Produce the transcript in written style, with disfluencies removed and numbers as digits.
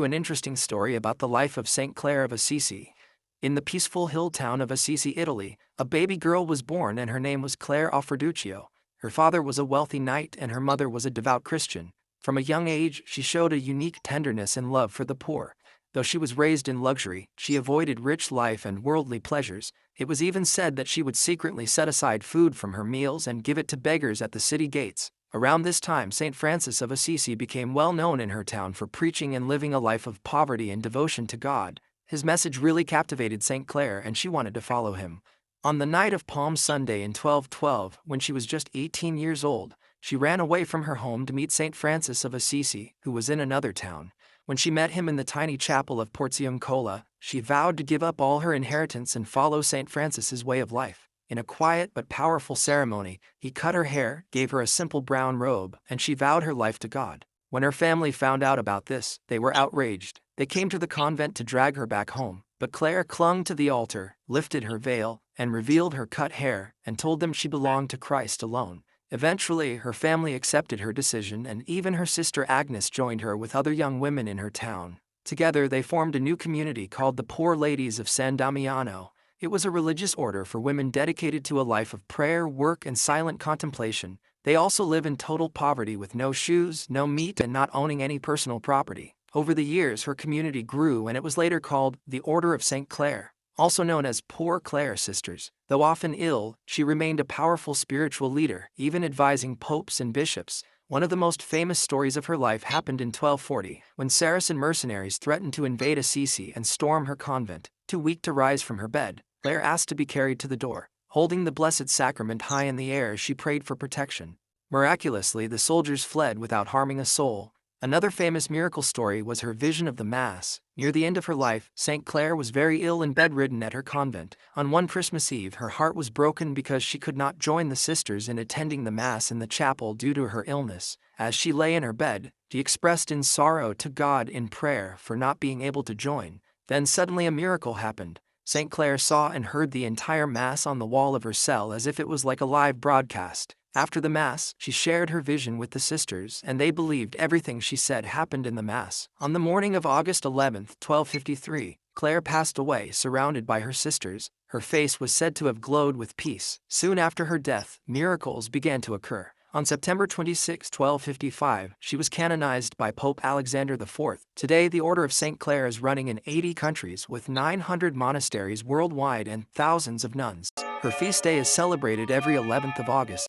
An interesting story about the life of Saint Clare of Assisi. In the peaceful hill town of Assisi, Italy, a baby girl was born and her name was Clare of Ferduccio. Her father was a wealthy knight and her mother was a devout Christian. From a young age, she showed a unique tenderness and love for the poor. Though she was raised in luxury, she avoided rich life and worldly pleasures. It was even said that she would secretly set aside food from her meals and give it to beggars at the city gates. Around this time, St. Francis of Assisi became well known in her town for preaching and living a life of poverty and devotion to God. His message really captivated St. Clare and she wanted to follow him. On the night of Palm Sunday in 1212, when she was just 18 years old, she ran away from her home to meet St. Francis of Assisi, who was in another town. When she met him in the tiny chapel of Porziuncola, she vowed to give up all her inheritance and follow St. Francis's way of life. In a quiet but powerful ceremony, he cut her hair, gave her a simple brown robe, and she vowed her life to God. When her family found out about this, they were outraged. They came to the convent to drag her back home, but Clare clung to the altar, lifted her veil, and revealed her cut hair, and told them she belonged to Christ alone. Eventually, her family accepted her decision and even her sister Agnes joined her with other young women in her town. Together they formed a new community called the Poor Ladies of San Damiano. It was a religious order for women dedicated to a life of prayer, work, and silent contemplation. They also live in total poverty with no shoes, no meat, and not owning any personal property. Over the years, her community grew and it was later called the Order of St. Clare, also known as Poor Clare Sisters. Though often ill, she remained a powerful spiritual leader, even advising popes and bishops. One of the most famous stories of her life happened in 1240, when Saracen mercenaries threatened to invade Assisi and storm her convent. Too weak to rise from her bed, Clare asked to be carried to the door. Holding the Blessed Sacrament high in the air, she prayed for protection. Miraculously, the soldiers fled without harming a soul. Another famous miracle story was her vision of the Mass. Near the end of her life, St. Clare was very ill and bedridden at her convent. On one Christmas Eve, her heart was broken because she could not join the sisters in attending the Mass in the chapel due to her illness. As she lay in her bed, she expressed in sorrow to God in prayer for not being able to join. Then suddenly a miracle happened. St. Clare saw and heard the entire Mass on the wall of her cell as if it was like a live broadcast. After the Mass, she shared her vision with the sisters, and they believed everything she said happened in the Mass. On the morning of August 11, 1253, Clare passed away surrounded by her sisters. Her face was said to have glowed with peace. Soon after her death, miracles began to occur. On September 26, 1255, she was canonized by Pope Alexander IV. Today, the Order of St. Clare is running in 80 countries with 900 monasteries worldwide and thousands of nuns. Her feast day is celebrated every 11th of August.